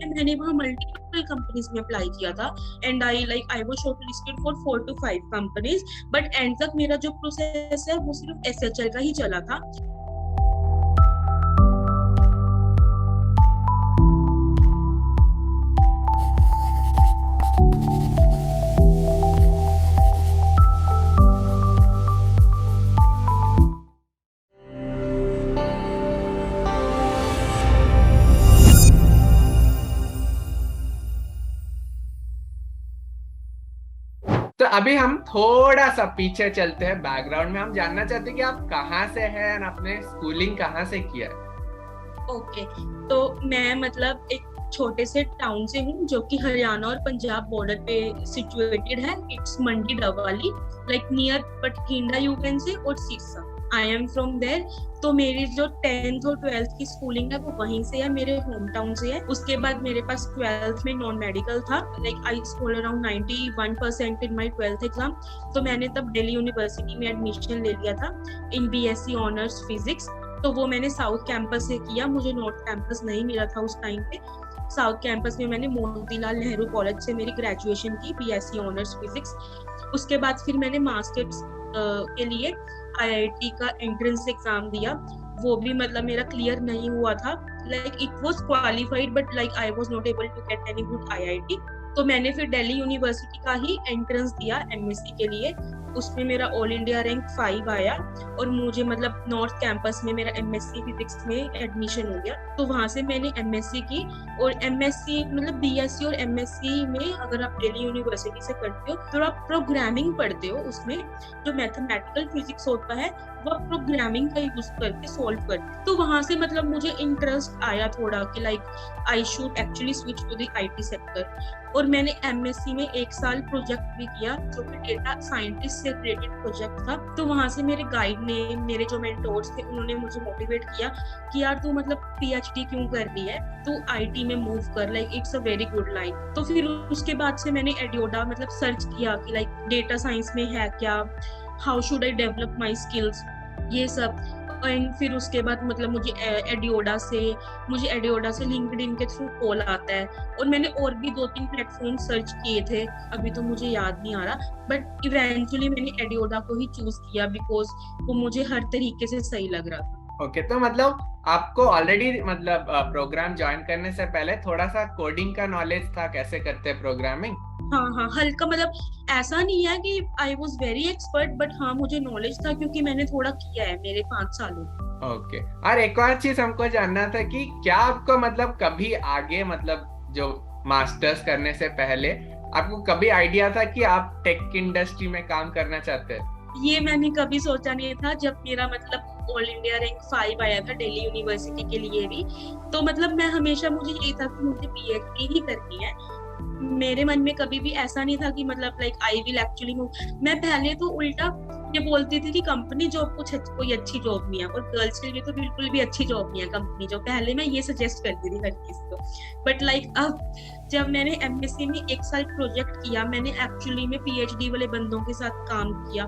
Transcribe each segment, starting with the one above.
पे मैंने वहाँ मल्टीपल कंपनीज में अप्लाई किया था and I was shortlisted for 4 to 5 companies, but and तक मेरा जो प्रोसेस है वो सिर्फ SHL का ही चला था। तो अभी हम थोड़ा सा पीछे चलते हैं बैकग्राउंड में। हम जानना चाहते हैं कि आप कहाँ से हैं और आपने स्कूलिंग कहाँ से किया है। ओके, तो मैं मतलब एक छोटे से टाउन से हूँ जो कि हरियाणा और पंजाब बॉर्डर पे सिचुएटेड है। It's Mandi Dabwali, like near Bathinda you can say, और Sirsa. I am from there. तो मेरी जो 10th और 12th की स्कूलिंग है वो वहीं से है, मेरे होम टाउन से है। उसके बाद मेरे पास 12th में नॉन मेडिकल था, like I scored around 91% in my 12th exam. तो मैंने तब दिल्ली यूनिवर्सिटी में एडमिशन ले लिया था इन BSc ऑनर्स फिजिक्स। तो वो मैंने साउथ कैंपस से किया, मुझे नॉर्थ कैंपस नहीं मिला था उस टाइम पे। साउथ कैंपस में मैंने मोतीलाल नेहरू कॉलेज से मेरी ग्रेजुएशन की BSc ऑनर्स फिजिक्स। उसके बाद फिर मैंने मास्टर्स के लिए IIT का एंट्रेंस एग्जाम दिया। वो भी मतलब मेरा क्लियर नहीं हुआ था, like it was qualified but like I was not able to get any good IIT। तो मैंने फिर दिल्ली यूनिवर्सिटी का ही एंट्रेंस दिया MSc के लिए। उसमें मेरा ऑल इंडिया रैंक 5 आया और मुझे मतलब नॉर्थ कैंपस में मेरा MSc फिजिक्स में एडमिशन हो गया। तो वहां से मैंने MSc की। और MSc मतलब BSc और MSc में अगर आप दिल्ली यूनिवर्सिटी से करते हो तो आप प्रोग्रामिंग पढ़ते हो। उसमें जो मैथमेटिकल फिजिक्स होता है वो आप प्रोग्रामिंग का यूज करके सॉल्व करते। तो वहां से मतलब मुझे इंटरेस्ट आया थोड़ा कि like I should actually switch to the IT sector. और मैंने MSc में 1 साल प्रोजेक्ट भी किया जो कि डेटा साइंटिस्ट से रिलेटेड प्रोजेक्ट था। तो वहां से मेरे गाइड ने, मेरे जो मेंटोर्स थे, उन्होंने मुझे मोटिवेट किया कि यार तू मतलब PhD क्यों कर रही है, तू IT में मूव कर, like it's a very good line. तो फिर उसके बाद से मैंने एडियोडा मतलब सर्च किया कि लाइक डेटा साइंस में है क्या, how should I develop my skills, ये सब। एंड फिर उसके बाद मतलब मुझे एडियोडा से लिंक्डइन के थ्रू कॉल आता है। और मैंने और भी 2-3 प्लेटफॉर्म सर्च किए थे, अभी तो मुझे याद नहीं आ रहा, बट इवेंचुअली मैंने एडियोडा को ही चूज किया बिकॉज वो मुझे हर तरीके से सही लग रहा था। ओके, तो मतलब आपको ऑलरेडी मतलब प्रोग्राम ज्वाइन करने से पहले थोड़ा सा कोडिंग का नॉलेज था, कैसे करते हैं प्रोग्रामिंग? हाँ हाँ, हल्का, मतलब ऐसा नहीं है कि I was very expert, but हाँ मुझे नॉलेज था क्योंकि मैंने थोड़ा किया है मेरे 5 सालों में। ओके। और एक और चीज हमको जानना था कि क्या आपको मतलब कभी आगे मतलब जो मास्टर्स करने से पहले आपको कभी आइडिया था कि आप टेक इंडस्ट्री में काम करना चाहते हैं? ये मैंने कभी सोचा नहीं था। जब मेरा मतलब ऑल इंडिया रैंक 5 आया था दिल्ली यूनिवर्सिटी के लिए भी, तो मतलब मैं हमेशा, मुझे यही था कि मुझे PhD ही करनी है। मेरे मन में कभी भी ऐसा नहीं था कि मतलब like I will actually move. मैं पहले तो उल्टा ये बोलती थी कि कंपनी जॉब कोई अच्छी जॉब नहीं है, और गर्ल्स के लिए तो बिल्कुल भी अच्छी जॉब नहीं है कंपनी जॉब। पहले मैं ये सजेस्ट करती थी हर किसी को, बट लाइक अब जब मैंने MSc में 1 साल प्रोजेक्ट किया, मैंने एक्चुअली में PhD वाले बंदों के साथ काम किया,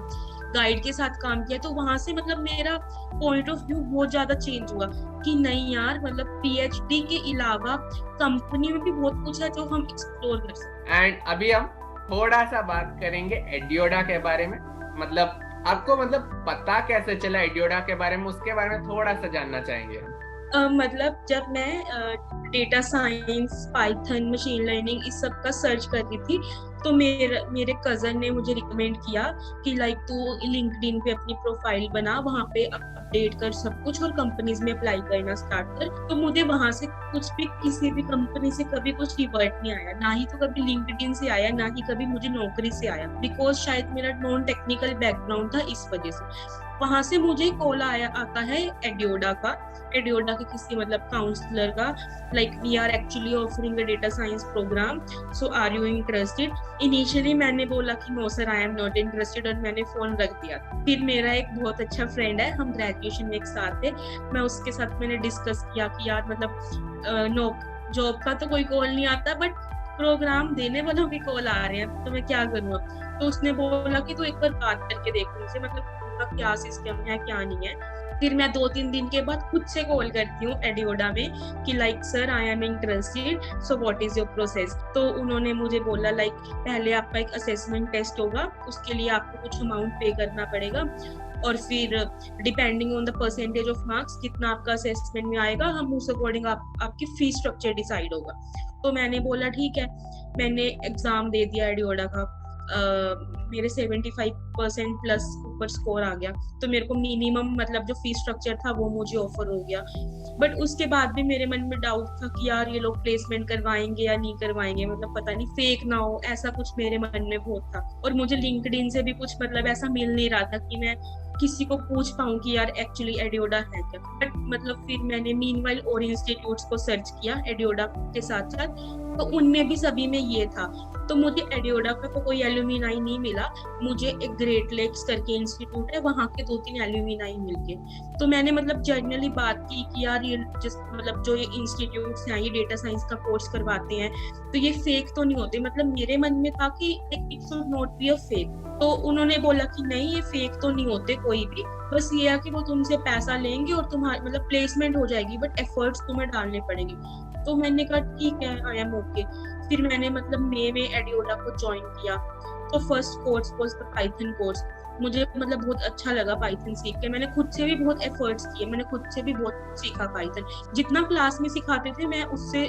गाइड के साथ काम किया, तो वहां से मतलब मेरा पॉइंट ऑफ व्यू बहुत ज्यादा चेंज हुआ कि नहीं यार, मतलब PhD के अलावा कंपनी में भी बहुत कुछ है जो हम एक्सप्लोर कर सकते हैं। एंड अभी हम थोड़ा सा बात करेंगे एडियोडा के बारे में। मतलब आपको मतलब पता कैसे चला एडियोडा के बारे में, उसके बारे में थोड़ा सा जानना चाहेंगे हम। मतलब जब मैं data science, Python, machine learning इस सब का सर्च कर रही थी, तो मेरे कजन ने मुझे रिकमेंड किया कि लाइक तू लिंक्डइन पे अपनी प्रोफाइल बना, वहां पे अपडेट कर सब कुछ और कंपनीज में अप्लाई करना स्टार्ट कर। तो मुझे वहां से कुछ भी, किसी भी कंपनी से कभी कुछ रिवर्ट नहीं आया, ना ही तो कभी लिंक्डइन से आया, ना ही कभी मुझे नौकरी से आया, बिकॉज शायद मेरा नॉन टेक्निकल बैकग्राउंड था इस वजह से। वहां से मुझे कॉल आता है एडियोडा के किसी मतलब काउंसलर का, like we are actually offering a data science programme, so are you interested. Initially मैंने बोला कि no sir, I am not interested, और मैंने फोन रख दिया। फिर मेरा एक बहुत अच्छा फ्रेंड है, हम ग्रेजुएशन में एक साथ थे, मैं उसके साथ मैंने डिस्कस किया कि यार मतलब नो जॉब का तो कोई कॉल नहीं आता, बट प्रोग्राम देने वालों के कॉल आ रहे हैं, तो मैं क्या करूँ। तो उसने बोला कि तू एक बार बात करके देख उनसे, मतलब क्या सिस्टम है क्या नहीं है। फिर मैं 2-3 दिन के बाद खुद से कॉल करती हूँ एडियोडा में कि like sir I am interested, so what is your process. तो उन्होंने मुझे बोला लाइक पहले आपका एक असेसमेंट टेस्ट होगा, उसके लिए आपको कुछ अमाउंट पे करना पड़ेगा, और फिर depending on the percentage of marks जितना आपका असेसमेंट में आएगा, हम उस अकॉर्डिंग आपकी फी स्ट्रक्चर डिसाइड होगा। तो मैंने बोला ठीक है, मैंने एग्जाम दे दिया एडियोडा का। मेरे 75% प्लस ऊपर स्कोर आ गया, तो मेरे को मिनिमम मतलब जो फी स्ट्रक्चर था वो मुझे ऑफर हो गया। बट उसके बाद भी मेरे मन में डाउट था कि यार ये लोग प्लेसमेंट करवाएंगे या नहीं करवाएंगे, मतलब पता नहीं फेक ना हो, ऐसा कुछ मेरे मन में बहुत था। और मुझे लिंक्डइन से भी कुछ मतलब ऐसा मिल नहीं रहा था कि मैं किसी को पूछ पाऊँ कि यार एक्चुअली एडियोडा है क्या। बट मतलब फिर मैंने मीनवाइल और इंस्टीट्यूट्स को सर्च किया एडियोडा के साथ साथ, तो उनमें भी सभी में ये था। तो मुझे एडियोडा का तो कोई एल्यूमिनाई नहीं मिला, मुझे एक ग्रेट लेक्स करके इंस्टीट्यूट है, वहाँ के 2-3 एल्यूमिनाई मिल गए। तो मैंने मतलब जनरली बात की कि यार ये मतलब जो ये इंस्टीट्यूट्स हैं, ये डेटा साइंस का कोर्स करवाते हैं, तो ये फेक तो नहीं होते। मतलब मेरे मन में था कि it should not be a fake. तो उन्होंने बोला कि नहीं, ये फेक तो नहीं होते कोई भी, बस ये है कि वो तुमसे पैसा लेंगे और तुम्हारी मतलब प्लेसमेंट हो जाएगी, बट एफर्ट्स तुम्हें डालने पड़ेंगे। तो मैंने कहा ठीक है, आई एम ओके। फिर मैंने मतलब मई में एडियोडा को ज्वाइन किया। तो first course was the Python course. मुझे मतलब बहुत अच्छा लगा पाइथन सीख के। मैंने खुद से भी बहुत एफर्ट्स किए, मैंने खुद से भी बहुत सीखा पाइथन। जितना क्लास में सिखाते थे मैं उससे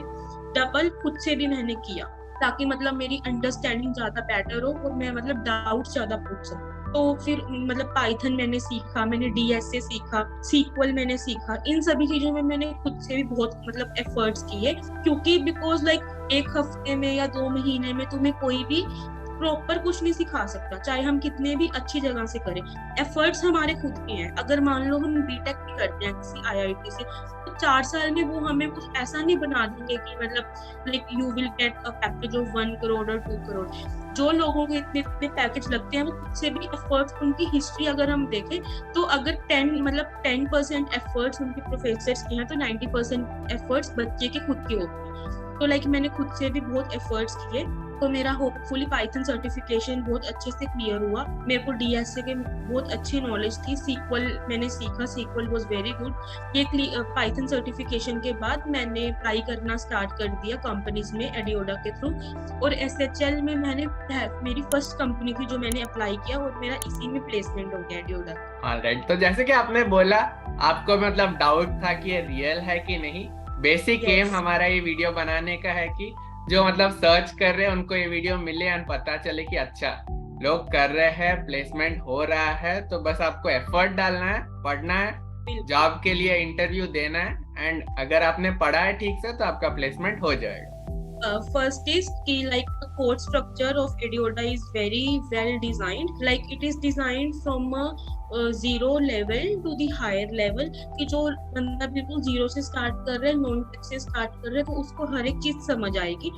डबल खुद से भी मैंने किया, ताकि मतलब मेरी अंडरस्टैंडिंग ज्यादा बेटर हो और मैं मतलब डाउट ज्यादा पूछ सकूं। तो फिर मतलब पाइथन मैंने सीखा, मैंने डीएसए सीखा, सीक्वल मैंने सीखा। इन सभी चीजों में मैंने खुद से भी बहुत मतलब एफर्ट्स किए, क्योंकि बिकॉज लाइक एक हफ्ते में या 2 महीने में तुम्हें कोई भी प्रॉपर कुछ नहीं सिखा सकता, चाहे हम कितने भी अच्छी जगह से करें। एफर्ट्स हमारे खुद के हैं। अगर मान लो हम बीटेक भी करते हैं किसी आईआईटी से, तो 4 साल में वो हमें कुछ ऐसा नहीं बना देंगे कि मतलब like you will get a package of 1 crore और 2 करोड़। जो लोगों को इतने इतने पैकेज लगते हैं वो खुद से भी एफर्ट्स, उनकी हिस्ट्री अगर हम देखें तो अगर 10% एफर्ट्स उनके प्रोफेसर्स के हैं, तो 90% एफर्ट्स बच्चे के खुद के होते हैं। तो लाइक मैंने खुद से भी बहुत एफर्ट्स किए। तो मेरा होपफुली पाइथन सर्टिफिकेशन बहुत अच्छे से क्लियर हुआ। मेरे को डीएसए के बहुत अच्छी नॉलेज थी। सीक्वल मैंने सीखा, सीक्वल वाज वेरी गुड। ये पाइथन सर्टिफिकेशन के बाद मैंने अप्लाई करना स्टार्ट कर दिया कंपनीज में एडियोडा के थ्रू। और एसएचएल में मैंने मेरी फर्स्ट कंपनी थी जो मैंने अप्लाई किया, और मेरा इसी में प्लेसमेंट हो गया एडियोडा। ऑलराइट, तो जैसे कि आपने बोला आपको मतलब डाउट था कि ये रियल है कि नहीं। बेसिक एम हमारा ये वीडियो बनाने का है कि जो मतलब सर्च कर रहे हैं उनको ये वीडियो मिले एंड पता चले कि अच्छा लोग कर रहे हैं, प्लेसमेंट हो रहा है। तो बस आपको एफर्ट डालना है, पढ़ना है, जॉब के लिए इंटरव्यू देना है, एंड अगर आपने पढ़ा है ठीक से तो आपका प्लेसमेंट हो जाएगा। First is like the course structure of Edioda is very well designed. Like it is designed from a zero level to the higher level. कि जो बंदा बिल्कुल जीरो से स्टार्ट कर रहा है, नॉन टेक से स्टार्ट कर रहा है, तो उसको हर एक चीज समझ आएगी।